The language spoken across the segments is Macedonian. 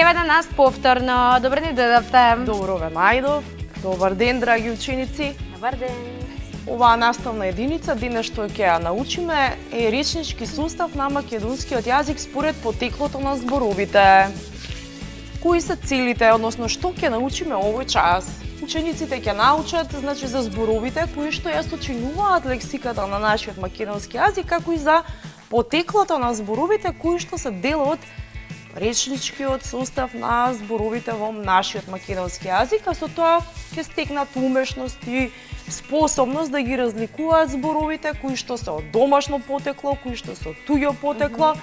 е на нас повторно. Добар ден дојдовте. Добро ве најдов. Добар ден, драги ученици. Добар ден. Оваа наставна единица, денес што ќе ја научиме, е речнички сустав на македонскиот јазик според потеклото на зборовите. Кои се целите, односно што ќе научиме овој час? Учениците ќе научат за зборовите кои што ја сочинуваат лексиката на нашиот македонски јазик, како и за потеклото на зборовите кои што се дел од речничкиот сустав на зборовите во нашиот македонски јазик, а со тоа ќе стекнат умешност и способност да ги разликуваат зборовите кои што се од домашно потекло, кои што се од туѓо потекло,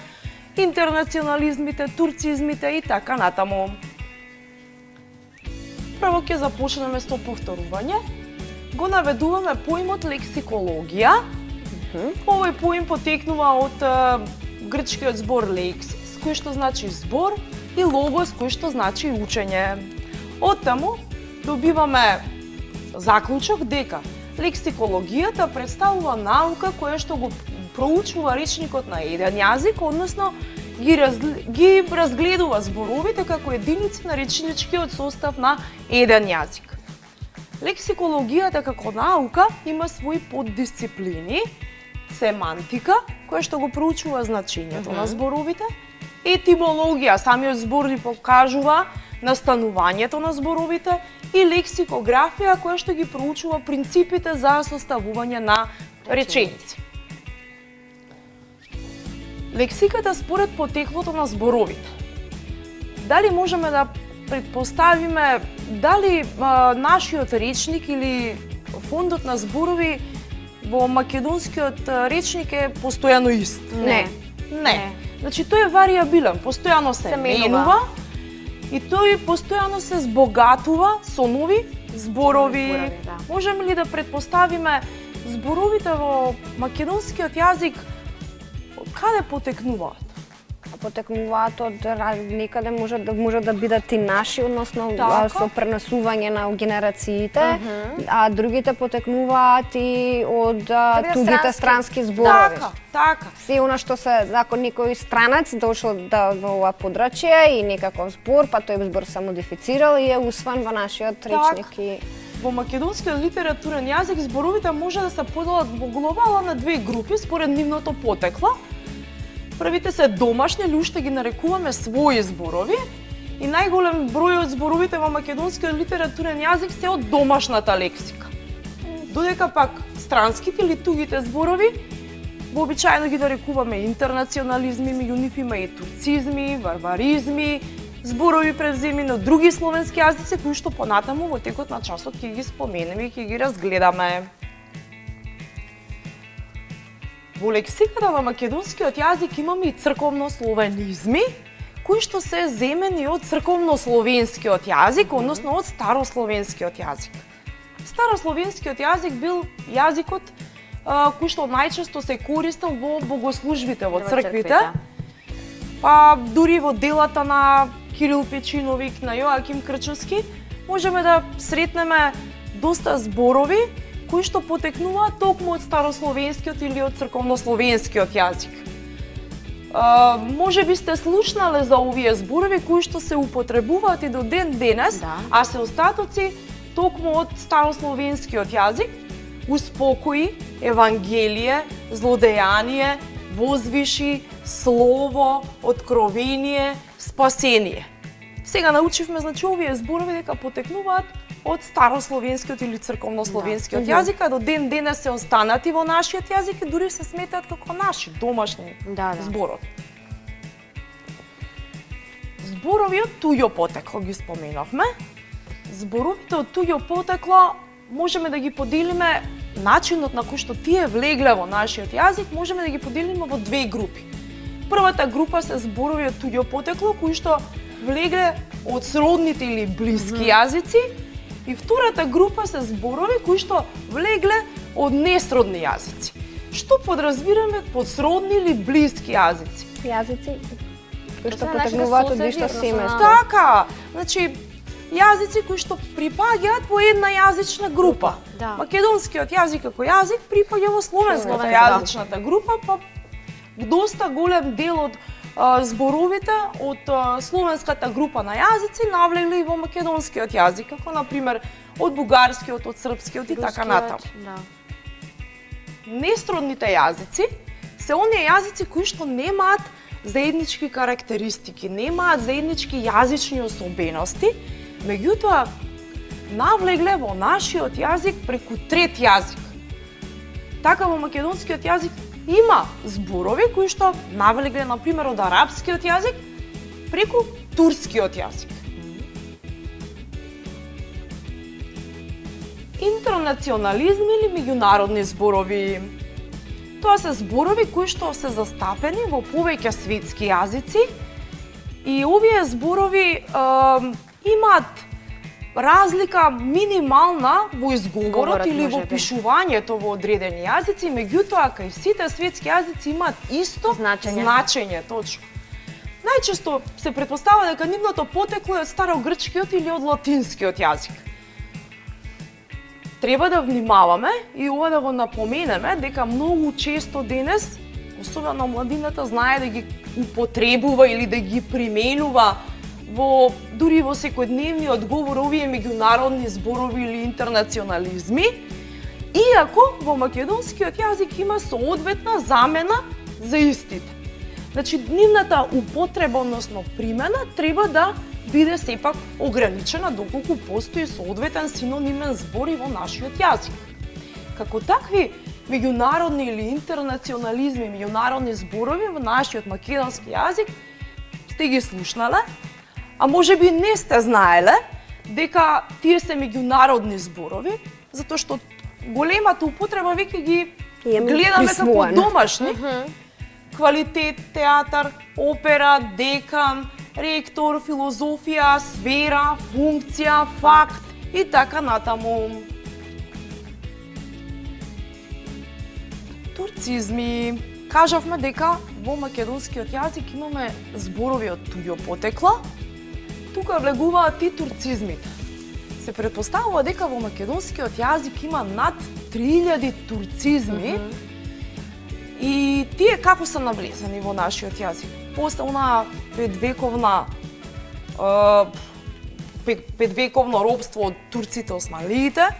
интернационализмите, турцизмите и така натаму. Прво ќе започнеме со повторување. Го наведуваме поимот лексикологија. Овој поим потекнува од грчкиот збор лексис, кој што значи збор, и логос, кој што значи учење. Оттаму добиваме заклучок дека лексикологијата представува наука која што го проучува речникот на еден јазик, односно ги разгледува зборовите како единици на речничкиот состав на еден јазик. Лексикологијата како наука има своји поддисциплини: семантика, која што го проучува значењето на зборовите, етимологија, самиот збор ни покажува настанувањето на зборовите, и лексикографија, која што ги проучува принципите за составување на реченици. Лексиката според потеклото на зборовите. Дали можеме да предпоставиме дали нашиот речник или фондот на зборови во македонскиот речник е постојано ист? Не. Значи тој е варијабилен, постојано се менува и тој постојано се збогатува со нови зборови. Можеме ли да предпоставиме зборовите во македонскиот јазик каде потекнуваат? Потекнуваат од некаде, може да бидат и наши, односно со пренесување на генерациите, а другите потекнуваат и од туѓите странски зборови. Така. Се она што се, ако некој странец дошол во ова подрачје и некаков збор, па тој збор се модифицирал и е усвоен во нашиот речник. Во македонскиот литературен јазик зборовите може да се поделат во глобала на две групи според нивното потекло. Првите се домашни, или уште ги нарекуваме своји зборови, и најголем број од зборовите во македонскиот литературен јазик се од домашната лексика. Додека пак странските или туѓите зборови вообичаено ги нарекуваме интернационализми, меѓу нив има и турцизми, варваризми, зборови превземени од други словенски јазици кои што понатаму во текот на часот ќе ги споменеме и ќе ги разгледаме. Во лексиката на македонскиот јазик имаме и црковнословенизми, кои што се земени од црковнословенскиот јазик, односно од старословенскиот јазик. Старословенскиот јазик бил јазикот кој што најчесто се користел во богослужбите во црквите, па дури во делата на Кирил Печиновик, на Јоаким Крчевски, можеме да сретнеме доста зборови кои што потекнуваат токму од старословенскиот или од црковнословенскиот јазик. Може би сте слушнале за овие зборови кои што се употребуваат и до ден денес, а се остатоци токму од старословенскиот јазик: успокои, евангелие, злодејание, возвиши, слово, откровение, спасение. Сега научивме овие зборови дека потекнуваат од старословенскиот или црковнословенскиот јазик, а до ден денес се останати во нашиот јазик и дури се сметаат како наши домашни зборови. Зборови од туѓо потекло ги споменавме. Зборовите од туѓо потекло можеме да ги поделиме, начинот на кој што тие влегле во нашиот јазик, можеме да ги поделиме во две групи. Првата група се зборови од туѓо потекло кои што влегле од сродните или блиски јазици, и втората група се зборови кои што влегле од несродни јазици. Што подразбираме под сродни или блиски јазици? Јазици кои што потекнуваат од исто семејство. Така, значи јазици кои што припаѓаат во една јазична група. Македонскиот јазик како јазик припаѓа во словенската јазичната група, па доста голем дел од зборовите од словенската група на јазици навлегли во македонскиот јазик, како на пример од бугарскиот, од српскиот и така натаму. Да. Несродните јазици се оние јазици кои што немаат заеднички карактеристики, немаат заеднички јазични особености, меѓутоа навлегле во нашиот јазик преку трет јазик. Така во македонскиот јазик има зборови кои што навлегле на пример од арапскиот јазик преку турскиот јазик. Интернационализми или меѓународни зборови. Тоа се зборови кои што се застапени во повеќе светски јазици и овие зборови имаат разлика минимална во изговорот или во пишувањето во одредени јазици, меѓутоа кај сите светски јазици имаат исто значење, точно. Најчесто се претпоставува дека нивното потекло е од старогрчкиот или од латинскиот јазик. Треба да внимаваме и ова да го напоменеме дека многу често денес, особено младината, знае да ги употребува или да ги применува дури во секојдневниот говор овие меѓународни зборови или интернационализми, иако во македонскиот јазик има соодветна замена за истите. Значи, нивната употреба, односно примена, треба да биде сепак ограничена доколку постои соодветен синонимен збор и во нашиот јазик. Како такви меѓународни или интернационализми, меѓународни зборови во нашиот македонски јазик сте ги слушнале, а може би не сте знаеле дека тие се меѓународни зборови, затоа што големата употреба веќе ги гледаме како домашни. Квалитет, театар, опера, декан, ректор, филозофија, сфера, функција, факт и така натаму. Турцизми. Кажавме дека во македонскиот јазик имаме зборови од туѓо потекло. Тука влегуваат и турцизмите. Се претпоставува дека во македонскиот јазик има над 3000 турцизми. И тие како се навлезени во нашиот јазик? После онаа петвековно робство од турците османлиите,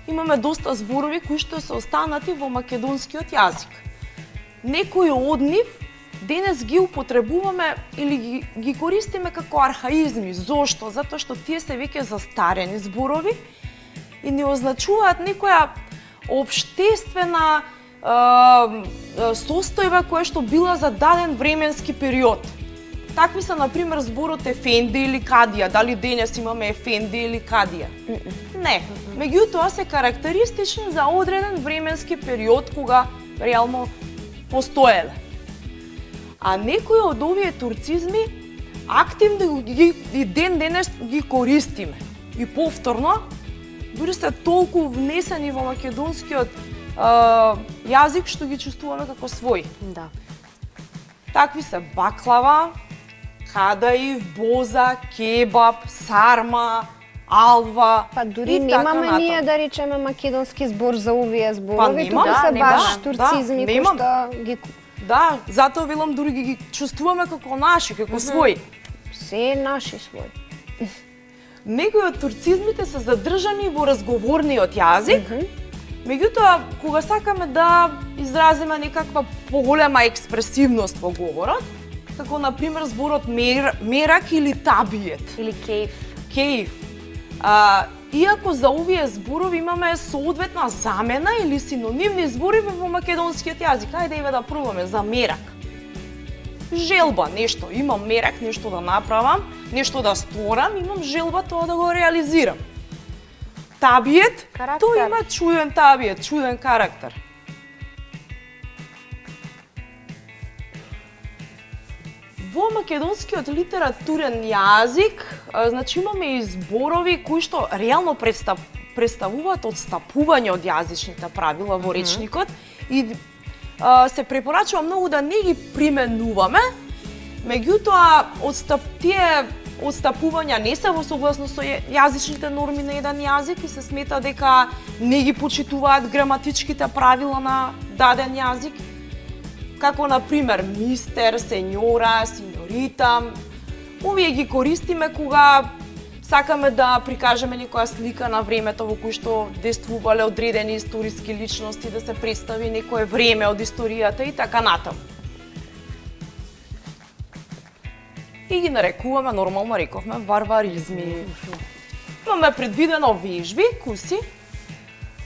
имаме доста зборови кои што се останати во македонскиот јазик. Некои од нив денес ги употребуваме или ги користиме како архаизми. Зошто? Затоа што тие се веќе застарени зборови и не означуваат некоја општествена состојба која што била за даден временски период. Такви се, например, зборот ефенди или кадија. Дали денес имаме ефенди или кадија? Не. Меѓутоа се карактеристични за одреден временски период кога реално постоеле. А некои од овие турцизми активно и ден денес ги користиме. И повторно, дури се толку внесени во македонскиот јазик што ги чувствуваме како свој. Да. Такви се баклава, кадаив, боза, кебаб, сарма, алва. Па дури и немаме така ние да речеме македонски збор за овие зборови, тука се баш турцизми кои што ги... Да, затоа велам дури ги чувствуваме како наши, како свој. Се наши свој. Некои од турцизмите се задржани во разговорниот јазик, меѓутоа, кога сакаме да изразиме некаква поголема експресивност во говорот, како например зборот мерак или табиет. Или кейф. Кейф. Иако за овие зборови имаме соодветна замена или синонимни зборови во македонскиот јазик. Ајде еве да пробаме за мерак. Желба, нешто, имам мерак, нешто да направам, нешто да сторам, имам желба тоа да го реализирам. Табиет, тоа има чуден табиет, чуден карактер. Во македонскиот литературен јазик, значи имаме и зборови кои што реално представуваат одстапување од јазичните правила во речникот и се препорачува многу да не ги применуваме, меѓутоа тие одстапувања не се во согласност со јазичните норми на еден јазик и се смета дека не ги почитуваат граматичките правила на даден јазик. како на пример мистер, сеньора, синьорита. Овие ги користиме кога сакаме да прикажеме некоја слика на времето во кој што действувале одредени историски личности, да се представи некое време од историјата и така натаму. И ги нарекуваме, нормално рековме, варваризми. Имаме предвидено вежби, куси,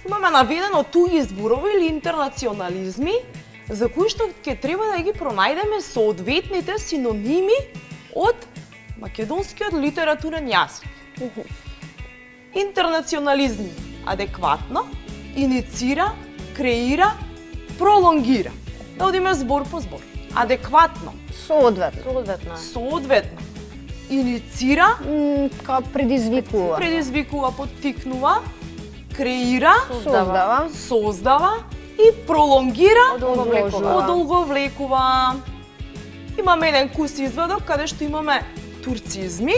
имаме наведено туги зборови или интернационализми, за кои што ќе треба да ги пронајдеме соодветните синоними од македонскиот литературен јазик. Интернационализми адекватно, иницира, креира, пролонгира. Да одиме збор по збор. Адекватно, Соодветно. соодветно, иницира, Као предизвикува. предизвикува, поттикнува, креира, создава и пролонгира, одолговлекува. Имаме еден кус изведок каде што имаме турцизми.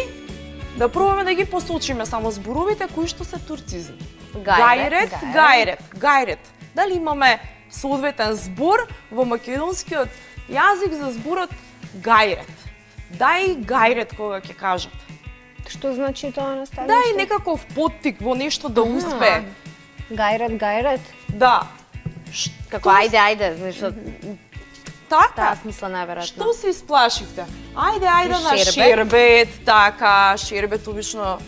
Да пробаме да ги посочиме само зборовите кои што се турцизми. Гајрет. Дали имаме соодветен збор во македонскиот јазик за зборот гајрет? Дај гајрет кога ќе кажат. Што значи тоа на ставиште? Дај некаков поттик во нешто да успее. Гајрет. Да. Како ајде, нешто Така? таа смисла најверојатно. Што се исплашивте? Ајде на Шербет. шербет, така, шербет обично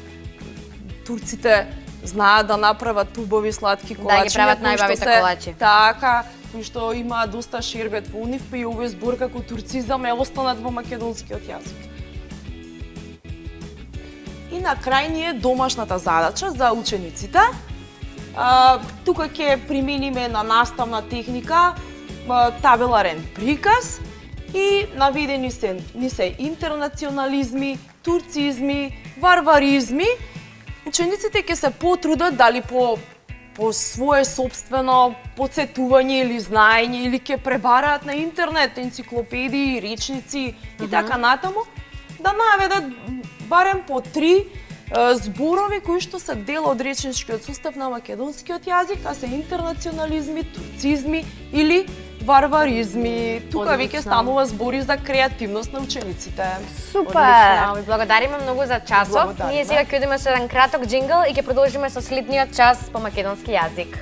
турците знаат да направат убави сладки колачи. ги прават најбавите колачи. Така, кои што имаат доста шербет во нив, па и овој збор како турцизам е останат во македонскиот јазик. И на крај ни е домашната задача за учениците. Тука ќе примениме на наставна техника табеларен приказ и наведени се интернационализми, турцизми, варваризми. Учениците ќе се потрудат дали по свое собствено подсетување или знаење или ќе пребараат на интернет енциклопедии, речници и така натаму, да наведат барем по 3 зборови кои што се дел од речничкиот сустав на македонскиот јазик, а се интернационализми, турцизми или варваризми. Тука веќе станува збори за креативност на учениците. Супер! Ви благодариме многу за часов. Благодариме. Ние сега ќе одиме со еден краток џингл и ќе продолжиме со следниот час по македонски јазик.